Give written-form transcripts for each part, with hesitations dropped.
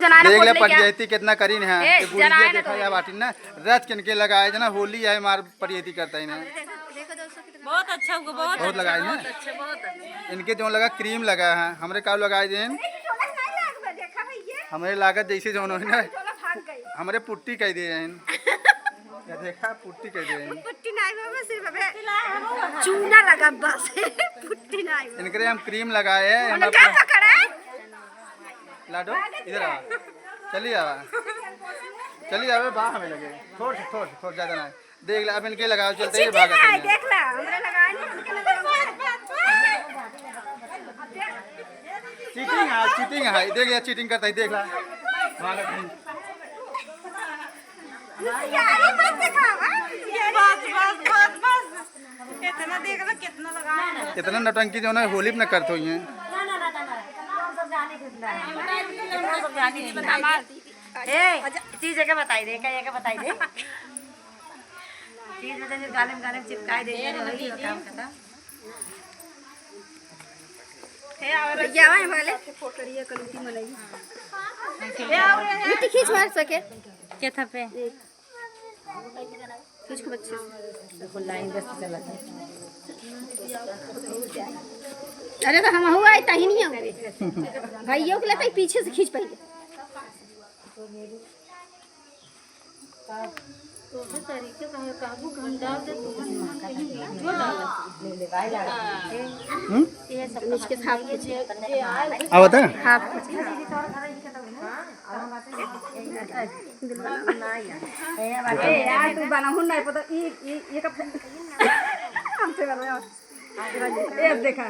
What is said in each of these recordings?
देख ले परियती कितना करीन है गुड़िया देखा या बाटी ना रच किनके लगाए जना होली है मार परियती करता है ना बहुत अच्छा हुआ बहुत लगाए ना इनके जो लगा क्रीम लगा है हमरे का लगाए देन हमारे लागत जैसे जो ना हमारे पुट्टी कह दे या देखा पुट्टी कह दे पुट्टी नहीं बाबा सिर्फ चूना लगा बस पुट्टी नहीं इनके हम क्रीम लगाए हैं क्या पकड़ा लाडो इधर आ चलिए आवे बाह हमें लगे थोड़ ज्यादा ना देख ले अब इनके लगाओ चलते ही भागते हैं देख ले हमरे लगाए नहीं उनके लगाए चीटिंग है देख लिया चीटिंग करता है देख ला भागत नहीं कितना देख लो कितना लगाया कितना नटंकी जो है होली में करते हुए हैं चीज जगह बताई दे क्या बताई दे चीज गाले में चिपकाई दे काम खत्म भैया आए वाले फोटोरिया कलुटी मलाई मिट्टी खींच मार सके केथा पे खींच को बच्चे देखो लाइन बस चला अरे तो हम हुआ है ही नहीं है भाइयों के लिए पीछे से खींच पहले तो तरीके का काबू कम डाल दे ये सब इसके साथ अब बता हां यार तू बना हुन नहीं पता ये का हमसे बना ये देखा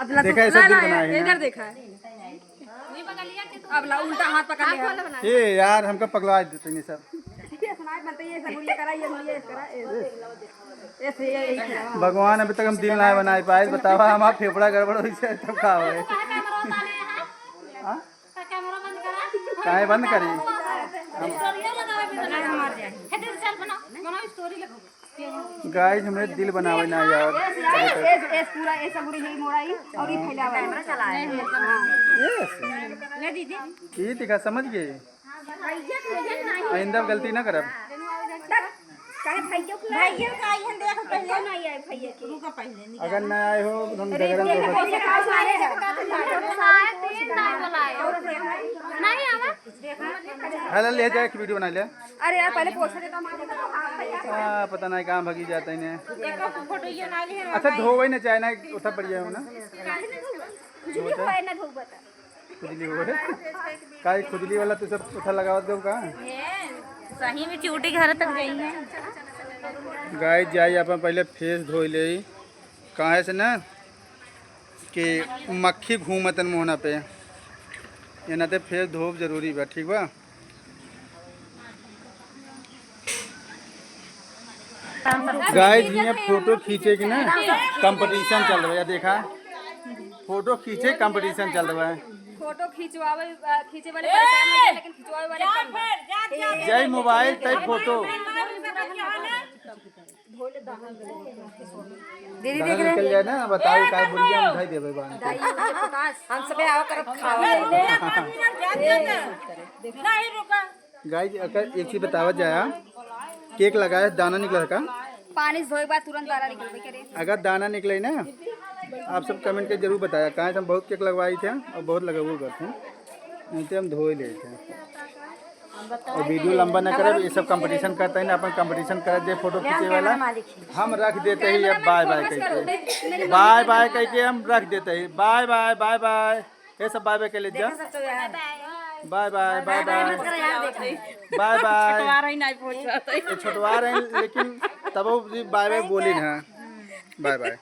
अपना देखा ऐसा दिल बनाया है इधर देखा अब ला उल्टा हाथ पकड़ लिया ये यार हमको पगला देते हैं सब भगवान अभी तक हम दिल ना बना पाए बतावा हमारा फेफड़ा गड़बड़ हुई से तब का हो काहे बंद करी गाइस हमने दिल बनावे ना यार पूरा ऐसा बुरी नहीं मोड़ाई और ये फैलावा कैमरा चलाए ले दीदी ये दिखा समझ गए आइंदा गलती ना करब भाइयों का आई हम देख पहले नहीं आए भैया की रुका पहले अगर ना आए हो हम झगड़ा हेलो ले जाए एक वीडियो बना ले अरे यार पहले पोछा दे तो हां पता नहीं कहां भागी जाता है इन्हें देखो फोटो ये ना ले अच्छा धोवे ना चाहे ना उठा बढ़िया हो ना खुजली होए ना धो बता खुजली हो काई खुजली वाला तो सब उठा लगावत दो का सही में चूटी घर तक गई है गाय जाई अपन पहले फेस धोई ले काहे से ना कि मक्खी घूमतन मोहना पे ये ना ते फेस धोब जरूरी बा ठीक बा गाय जी फोटो खींचे कि ना कंपटीशन चल रहा है देखा फोटो खींचे कंपटीशन चल रहा है फोटो खींचे वाले परेशान है लेकिन खिंचवावे वाले जय मोबाइल तय फोटो दीदी देख निकल जाए ना बताओ काय बुढ़िया उठाई देबे बान हम सबे आवा करब खावा नहीं रुका गाइस अगर एक चीज बतावा जाए केक लगाए दाना निकला का पानी से धोए बाद तुरंत दाना निकलबे करे अगर दाना निकले ना आप सब कमेंट के जरूर बताया कहाँ से हम बहुत केक लगवाई थे और बहुत लगाऊ करते हैं नहीं तो हम धो ले थे और वीडियो लंबा न करे ये सब कंपटीशन करते हैं ना अपन कंपटीशन कर दे फोटो खींचे वाला हम रख देते हैं अब बाय बाय कह के हम रख देते हैं बाय बाय बाय बाय ये सब बाय बाय के लिए जा bye bye bye bye bye bye छोटवा रहे लेकिन तब बाय बाय बोली ना बाय बाय